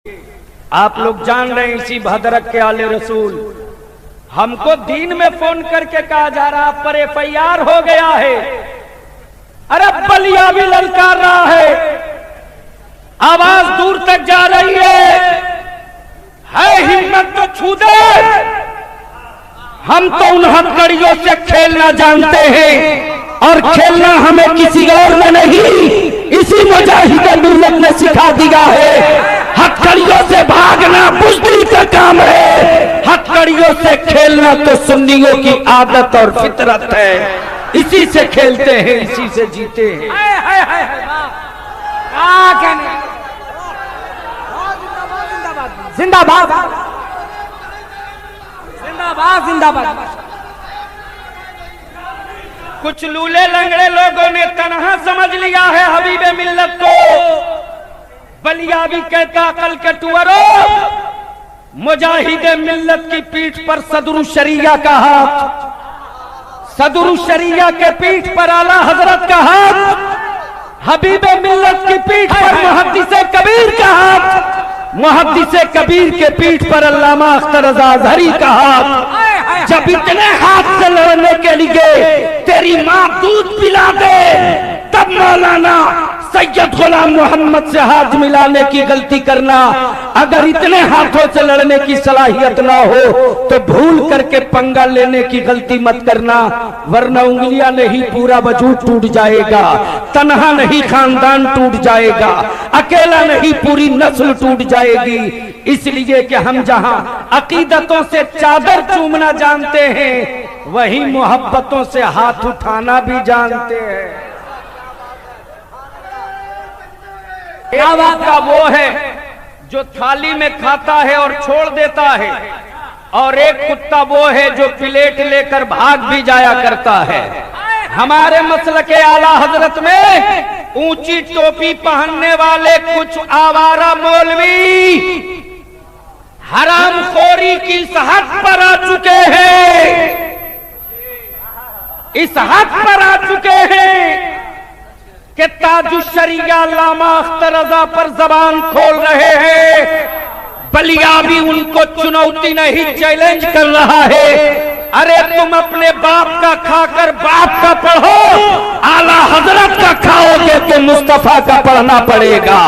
आप लोग जान रहे हैं इसी भद्रक के आले रसूल हमको दिन में फोन करके कहा जा रहा आप पर FIR हो गया है। अरे बलिया भी ललकार रहा है, आवाज दूर तक जा रही है हिम्मत तो छू दे। हम तो उन हथकड़ियों से खेलना जानते हैं और खेलना हमें किसी और में नहीं, इसी मुजाहिद मिल्लत ने सिखा दिया है। हथकड़ियों से भागना बुज़दिल का काम है, हथकड़ियों से खेलना तो सुन्नियों की आदत और फितरत है। इसी से खेलते हैं, इसी से जीते हैं। जिंदाबाद जिंदाबाद जिंदाबाद। कुछ लूले लंगड़े लोगों ने तनहा समझ लिया है हबीबे मिल्लत को। बलिया भी कहता अकल के टुअरो, मुजाहिदे मिल्लत की पीठ पर सदरुल शरिया का हाथ, सदरुल शरिया के पीठ पर आला हजरत का हाथ, हबीबे मिल्लत की पीठ पर मुहद्दिसे कबीर का हाथ, मुहद्दिसे कबीर के पीठ पर अल्लामा अख्तर रज़ा अज़हरी का हाथ। जब इतने हाथ से लड़ने के लिए तेरी माँ दूध पिला दे, तब मौलाना सैयद गुलाम मोहम्मद से हाथ मिलाने की गलती करना। अगर इतने हाथों से लड़ने की सलाहियत ना हो तो भूल करके पंगा लेने की गलती मत करना, वरना उंगलियां नहीं पूरा वजूद टूट जाएगा, तन्हा नहीं खानदान टूट जाएगा, अकेला नहीं पूरी नस्ल टूट जाएगी। इसलिए कि हम जहां अकीदतों से चादर चूमना जानते हैं, वहीं मोहब्बतों से हाथ उठाना भी जानते हैं। एक का वो है जो थाली में खाता है और छोड़ देता है, और एक कुत्ता वो है जो प्लेट लेकर भाग भी जाया करता है। हमारे मसलके आला हजरत में ऊंची टोपी पहनने वाले कुछ आवारा मौलवी हरामखोरी की इस हद पर आ चुके हैं, इस हद पर आ चुके हैं कि ताजुश शरिया अल्लामा अख्तर रज़ा पर जबान खोल रहे हैं। बलिया भी उनको चुनौती नहीं चैलेंज कर रहा है। अरे तुम अपने बाप का खाकर बाप का पढ़ो, आला हजरत का खाओगे तो मुस्तफा का पढ़ना पड़ेगा,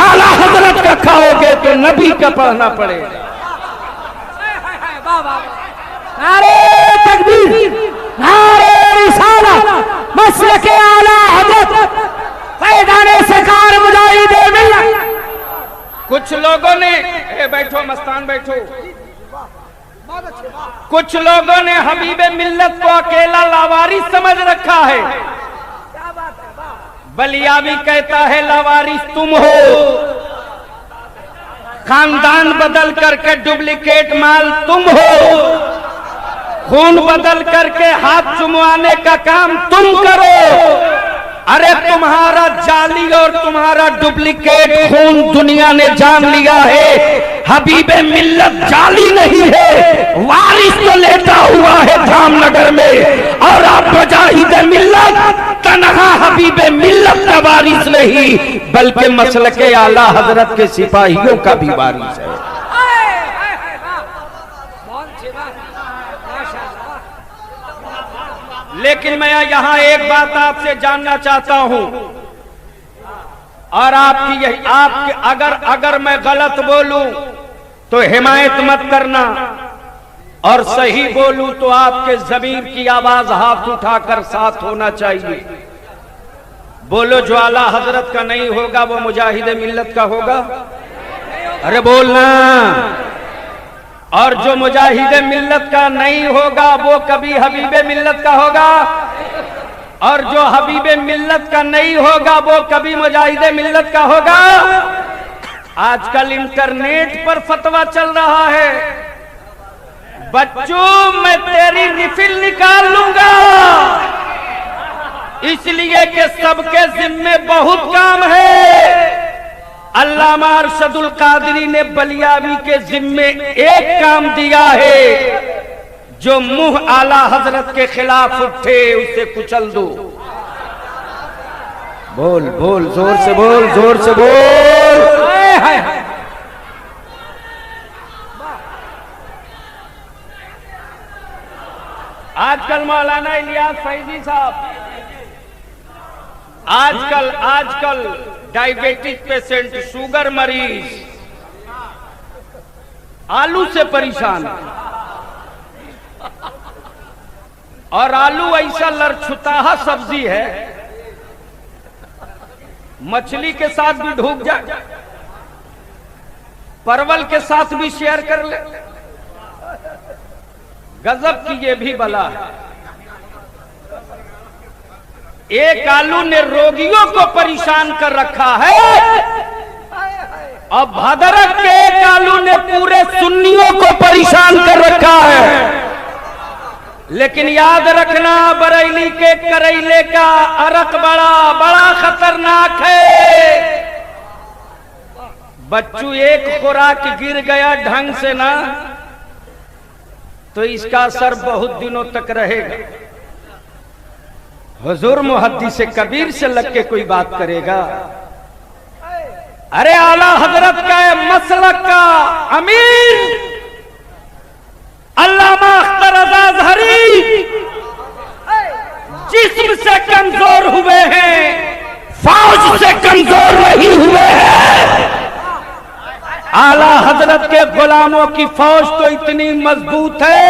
आला हजरत का खाओगे तो नबी का पढ़ना पड़ेगा। नारे तकबीर, नारे रिसालत, मसलके आला हजरत, फैज़ाने सरकार मुजाहिदे मिल्लत। कुछ लोगों ने बैठो मस्तान बैठो, कुछ लोगों ने हबीबे मिल्लत को अकेला लावारिस समझ रखा है। बलिया भी कहता है लावारिस तुम हो, खानदान बदल करके डुप्लीकेट माल तुम हो, खून बदल करके हाथ चुमवाने का काम तुम करो। अरे तुम्हारा जाली और तुम्हारा डुप्लीकेट खून दुनिया ने जान लिया है। हबीबे मिल्लत जाली नहीं है, वारिस तो लेटा हुआ है जामनगर में, और आप मुजाहिदे मिल्लत तन्हा हबीबे मिल्लत का वारिस नहीं, बल्कि मसलके आला हजरत के सिपाहियों का भी वारिस है। लेकिन मैं यहाँ एक बात आपसे जानना चाहता हूँ, और आपकी यही आपके अगर मैं गलत बोलूं तो हिमायत मत करना, और सही बोलूं तो आपके ज़मीर की आवाज हाथ उठाकर साथ होना चाहिए। बोलो जो आला हजरत का नहीं होगा वो मुजाहिदे मिल्लत का होगा। अरे बोलना। और जो मुजाहिदे मिल्लत का नहीं होगा वो कभी हबीबे मिल्लत का होगा, और जो हबीबे मिल्लत का नहीं होगा वो कभी मुजाहिदे मिल्लत का होगा। आजकल इंटरनेट पर फतवा चल रहा है, बच्चों मैं तेरी रिफिल निकाल लूंगा, इसलिए कि सबके जिम्मे बहुत काम है। अल्लामा अरशदुल कादरी ने बलियावी के जिम्मे एक काम दिया है, जो मुंह आला हजरत के खिलाफ उठे उसे कुचल दो। बोल बोल, जोर से बोल, जोर से बोल। आजकल मौलाना इलियास फैजी साहब आजकल डायबिटिक पेशेंट, शुगर मरीज आलू से परेशान है। और आलू ऐसा लड़छुताहा सब्जी है, मछली के साथ भी ढूक जाए, परवल के साथ भी शेयर कर ले। गजब की ये भी बला है। एक आलू ने रोगियों को परेशान कर रखा है और भदरक के एक आलू ने पूरे सुन्नियों को परेशान कर रखा है। लेकिन याद रखना, बरेली के करेले का अरक बड़ा बड़ा खतरनाक है। बच्चू एक खुराक गिर गया ढंग से ना तो इसका असर बहुत दिनों तक रहेगा। हुजूर मुहद्दिस कबीर से लग के कोई बात करेगा। अरे आला हजरत का मसलक का अमीर अल्लामा अख्तर अज़हरी जिस्म से कमजोर हुए हैं, फौज से कमजोर नहीं हुए हैं। आला हजरत के गुलामों की फौज तो इतनी मजबूत है,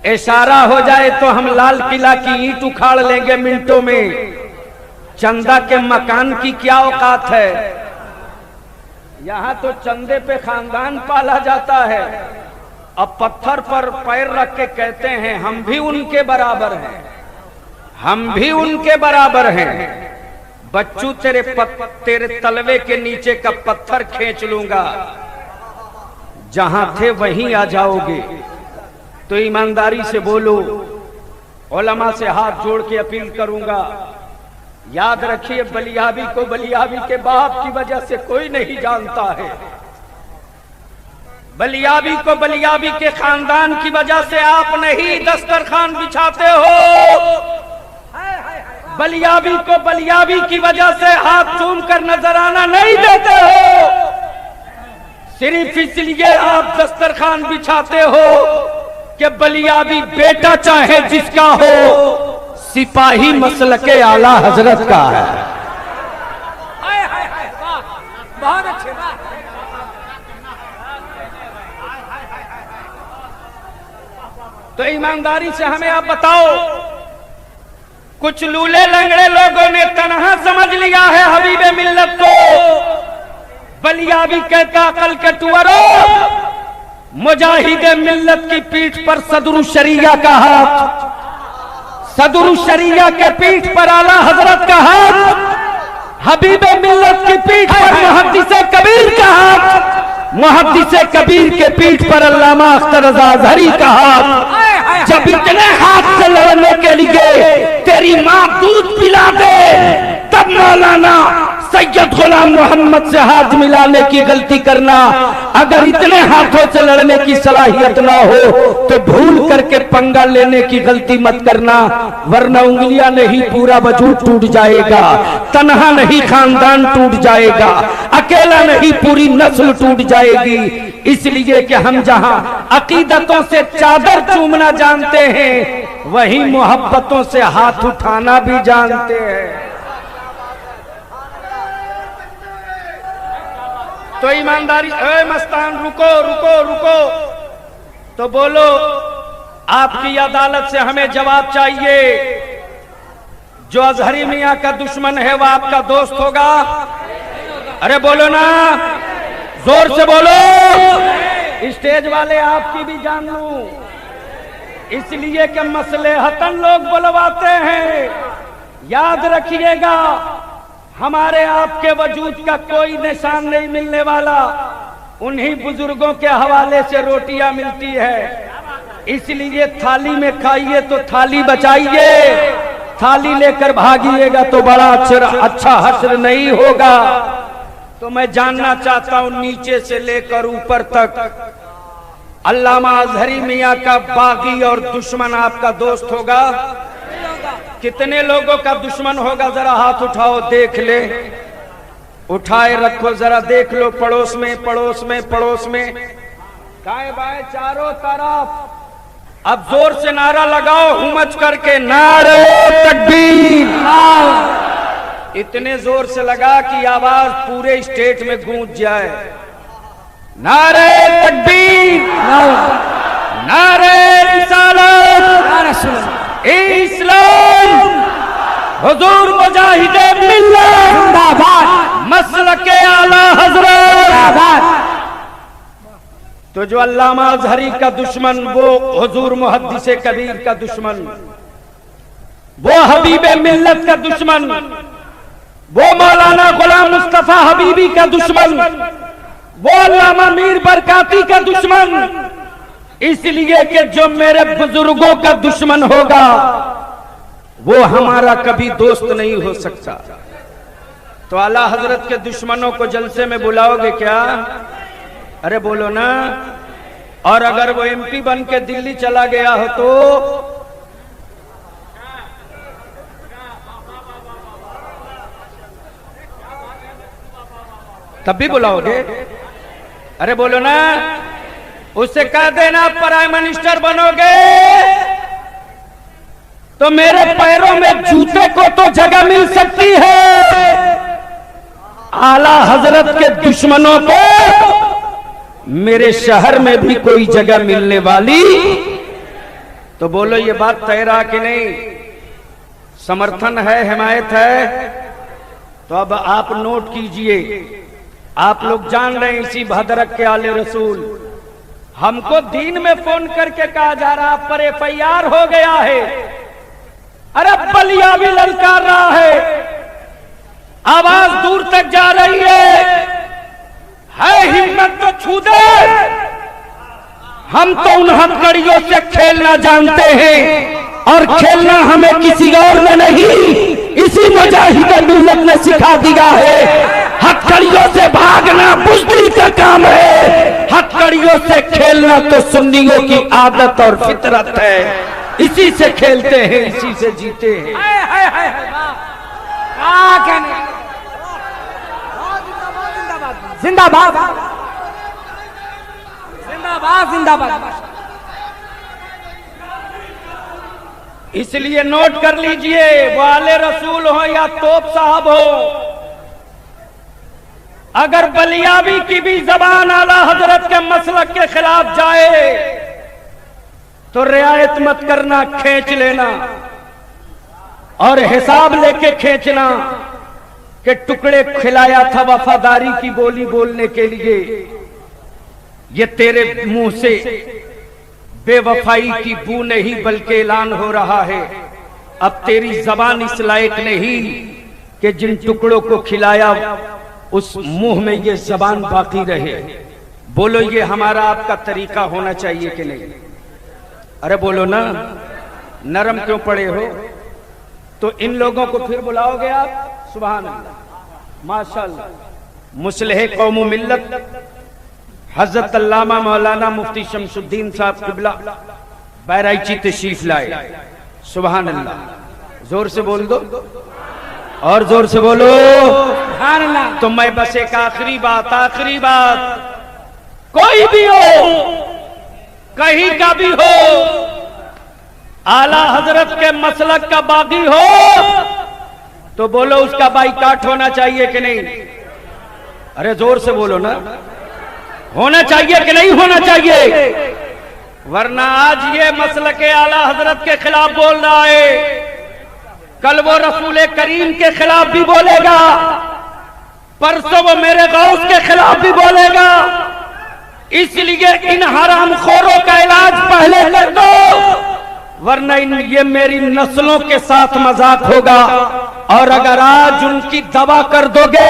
इशारा हो जाए तो हम लाल किला की ईंट उखाड़ लेंगे मिनटों में। चंदा के मकान की क्या औकात है। यहां तो चंदे पे खानदान पाला जाता है। अब पत्थर पर पैर रख के कहते हैं हम भी उनके बराबर हैं, हम भी उनके बराबर हैं। बच्चू तेरे तलवे के नीचे का पत्थर खींच लूंगा, जहां थे वहीं आ जाओगे। तो ईमानदारी से बोलो, उलमा से हाथ जोड़ के अपील करूंगा। याद रखिए, बलियाबी को बलियाबी के बाप की वजह से कोई नहीं जानता है। बलियाबी को बलियाबी के खानदान की वजह से आप नहीं दस्तरखान बिछाते हो। बलियाबी को बलियाबी की वजह से हाथ चूम कर नजराना नहीं देते हो। सिर्फ इसलिए आप दस्तरखान बिछाते हो कि बलियाबी बेटा चाहे जिसका हो, सिपाही मसलके आला हजरत का है। बहुत अच्छे बात। तो ईमानदारी से हमें आप बताओ, कुछ लूले लंगड़े लोगों ने तनहा समझ लिया है हबीबे मिल्लत को। बलियाबी कहता कल के टुअरो, मुजाहिदे मिल्लत की पीठ पर सदरुल शरिया का हाथ, सदरुल शरिया के पीठ पर आला हजरत का हाथ, हबीबे मिल्लत की पीठ पर मुहद्दिसे कबीर का हाथ, मुहद्दिसे कबीर के पीठ पर अल्लामा अख्तर अज़हरी का हाथ। जब इतने हाथ से लड़ने के लिए तेरी माँ दूध पिला दे, तब मौलाना सैयद गुलाम मोहम्मद से हाथ मिलाने की गलती करना। अगर इतने हाथों से लड़ने की सलाहियत ना हो तो भूल करके पंगा लेने की गलती मत करना, वरना उंगलियां नहीं पूरा वजूद टूट जाएगा, तन्हा नहीं खानदान टूट जाएगा, अकेला नहीं पूरी नस्ल टूट जाएगी। इसलिए कि हम जहां अकीदतों से चादर चूमना जानते हैं, वहीं मोहब्बतों से हाथ उठाना भी जानते हैं। तो ईमानदारी, ए मस्तान रुको रुको रुको, तो बोलो आपकी अदालत से हमें जवाब चाहिए। जो अजहरी मियां का दुश्मन है वह आपका दोस्त होगा? अरे बोलो ना, जोर से बोलो। स्टेज वाले आपकी भी जान लूं, इसलिए कि मसलेहतन लोग बुलवाते हैं। याद रखिएगा, हमारे आपके वजूद का कोई निशान नहीं मिलने वाला, उन्हीं बुजुर्गों के हवाले से रोटियां मिलती है। इसलिए थाली में खाइए तो थाली बचाइए, थाली लेकर भागिएगा तो बड़ा अच्छा हश्र नहीं होगा। तो मैं जानना चाहता हूं, नीचे से लेकर ऊपर तक अल्लामा अज़हरी मियां का बागी और दुश्मन आपका दोस्त होगा? कितने लोगों का दुश्मन होगा? जरा हाथ उठाओ, देख ले, उठाए रखो, जरा देख लो। पड़ोस में, पड़ोस में, पड़ोस में, दाएं बाएं चारों तरफ अब जोर से नारा लगाओ हुमच करके, नारे तकबीर। इतने जोर से लगा कि आवाज पूरे स्टेट में गूंज जाए। नारे तकबीर, नारे रिसालत, इस्लाम, हुजूर मुजाहिदे मिल्लत जिंदाबाद, मसलके आला हजरत। तो जो अल्लामा अज़हरी का दुश्मन, वो हुजूर मुहद्दिसे कबीर का दुश्मन, वो हबीबे मिल्लत का दुश्मन, वो मौलाना गुलाम मुस्तफा हबीबी का दुश्मन, वो अल्लामा मीर बरकाती का दुश्मन, इसलिए कि जो मेरे बुजुर्गों का दुश्मन होगा वो हमारा कभी दोस्त नहीं हो सकता। तो आला हजरत के दुश्मनों को जलसे में बुलाओगे क्या? अरे बोलो ना। और अगर वो एमपी बन के दिल्ली चला गया हो तो तब भी बुलाओगे? अरे बोलो ना। उससे कह देना प्राइम मिनिस्टर बनोगे तो मेरे पैरों में जूते को तो जगह मिल सकती है, आला हजरत के दुश्मनों को मेरे शहर में भी कोई जगह मिलने वाली। तो बोलो ये बात तय रहा कि नहीं? समर्थन है, हिमायत है? तो अब आप नोट कीजिए। आप लोग जान रहे हैं इसी भद्रक के आले रसूल, हमको दिन में फोन करके कहा जा रहा आप पर FIR हो गया है। अरे बलिया भी ललकार रहा है, आवाज दूर तक जा रही है हिम्मत तो छू दे। हम तो उन हथकड़ियों से खेलना जानते हैं और खेलना हमें किसी और ने नहीं, इसी मुजाहिद मिल्लत ने सिखा दिया है। हथकड़ियों से भागना बुज़दिल का काम है, हथकड़ियों से खेलना तो सुन्नियों की आदत और फितरत है। इसी से खेलते हैं, इसी से जीते हैं। जिंदाबाद जिंदाबाद जिंदाबाद। इसलिए नोट कर लीजिए, वो आले रसूल हो या तोप साहब हो, अगर बलियावी की भी जबान आला हजरत के मसलक के खिलाफ जाए तो रियायत मत करना, खींच लेना और हिसाब लेके खींचना कि टुकड़े खिलाया था वफादारी की बोली बोलने के लिए। ये तेरे मुंह से बेवफाई की बू नहीं बल्कि ऐलान हो रहा है। अब तेरी जबान इस लायक नहीं कि जिन टुकड़ों को खिलाया उस मुंह में ये जबान बाकी रहे। बोलो ये हमारा आपका तरीका होना चाहिए कि नहीं? अरे बोलो ना। नरम क्यों पड़े हो? तो इन लोगों को फिर बुलाओगे आप? सुभान अल्लाह, माशाअल्लाह। मुस्लिह कौम मिल्लत हजरत अल्लामा मौलाना मुफ्ती शमसुद्दीन साहब किबला बहराइची तशरीफ लाए। सुभान अल्लाह। जोर से बोल दो और जोर से बोलो। तो मैं बस एक आखिरी बात, कोई भी हो, कहीं का भी हो, आला हजरत के मसलक का बागी हो तो बोलो उसका बाइकाट होना चाहिए कि नहीं? अरे जोर से बोलो ना। होना चाहिए कि नहीं होना चाहिए? वरना आज ये मसलके आला हजरत के खिलाफ बोल रहा है, कल वो रसूल करीम के खिलाफ भी बोलेगा, परसों वो मेरे गौस के खिलाफ भी बोलेगा। इसलिए इन हरामखोरों का इलाज पहले कर दो, वरना ये मेरी नस्लों के साथ मजाक होगा। और अगर आज उनकी दवा कर दोगे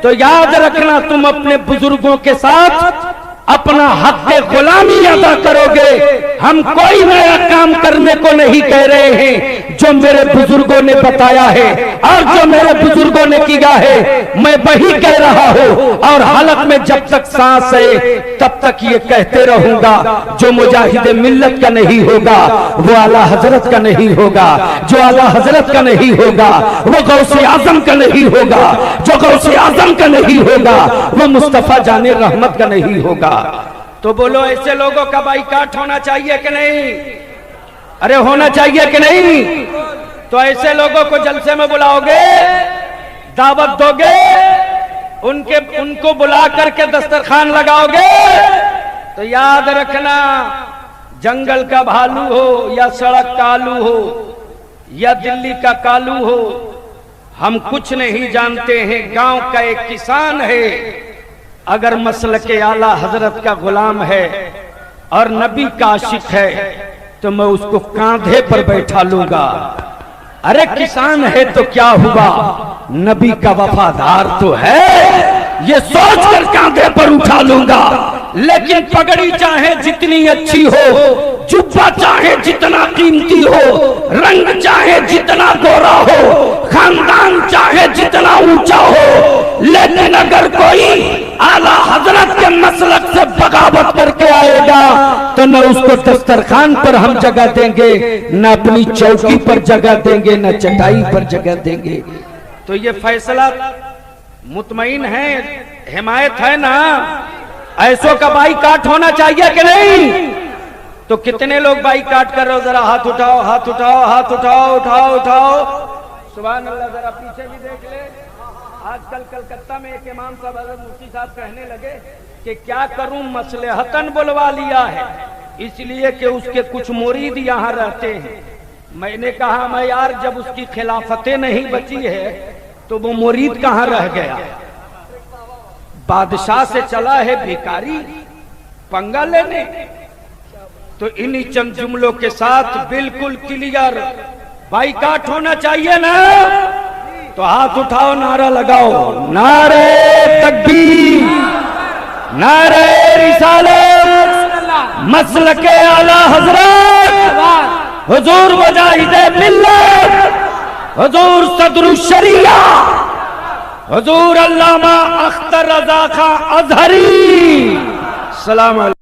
तो याद रखना तुम अपने बुजुर्गों के साथ अपना हक गुलामी अदा करोगे। हम कोई नया काम करने को नहीं कह रहे हैं, जो मेरे बुजुर्गों ने बताया है और जो मेरे बुजुर्गों ने किया है मैं वही कह रहा हूं। और हालत में जब तक सांस है तब तक ये कहते रहूंगा, जो मुजाहिद मिल्लत का नहीं होगा वो आला हजरत का नहीं होगा, जो आला हजरत का नहीं होगा वो गौसे आजम का नहीं होगा, जो गौसे आजम का नहीं होगा वो मुस्तफा जाने रहमत का नहीं होगा। तो बोलो ऐसे लोगों का बाइकाट होना चाहिए कि नहीं? अरे होना चाहिए कि नहीं? तो ऐसे लोगों को जलसे में बुलाओगे, दावत दोगे, उनको बुला करके दस्तरखान लगाओगे, तो याद रखना जंगल का भालू हो या सड़क का आलू हो या दिल्ली का कालू हो, हम कुछ नहीं जानते हैं। गांव का एक किसान है, अगर मसलके आला हजरत का गुलाम है और नबी का आशिक है तो मैं उसको कांधे पर बैठा लूंगा। अरे किसान है तो क्या हुआ, नबी का वफादार तो है, ये सोचकर कांधे पर उठा लूंगा। लेकिन पगड़ी चाहे जितनी अच्छी हो, जुब्बा चाहे जितना कीमती हो, रंग चाहे जितना गोरा हो, खानदान चाहे जितना ऊंचा हो, लेकिन अगर कोई आला हजरत के मसलक से बगावत करके आएगा तो न उसको दस्तरखान पर हम जगह देंगे, न अपनी चौकी पर जगह देंगे, न चटाई पर जगह देंगे। तो ये फैसला मुतमईन है, हिमायत है ना? ऐसों का बाइकाट होना चाहिए कि नहीं? तो कितने लोग बाइकाट कर रहे हो? जरा हाथ उठाओ, हाथ उठाओ, हाथ उठाओ, उठाओ उठाओ। सुभान अल्लाह। जरा पीछे भी देख ले। आजकल कलकत्ता में एक इमाम साहब हज़रत मुफ्ती साहब कहने लगे कि क्या करूं, मसलहतन बुलवा लिया है, इसलिए कि उसके कुछ मुरीद यहाँ रहते हैं। मैंने कहा मैं यार, जब उसकी खिलाफतें नहीं बची है तो वो मुरीद कहाँ रह गया? बादशाह से चला है भिखारी पंगा लेने। तो इन्हीं चंद जुमलों के साथ बिल्कुल क्लियर बाइकाट होना चाहिए ना? तो हाथ उठाओ, नारा लगाओ, नारे तकबीर, नारे रिसालत, मसलके आला हजरत, हुजूर मुजाहिदे मिल्लत, हुजूर सदरुल शरिया, हुजूर अल्लामा अख्तर रजा खां अजहरी। सलाम अलैकुम।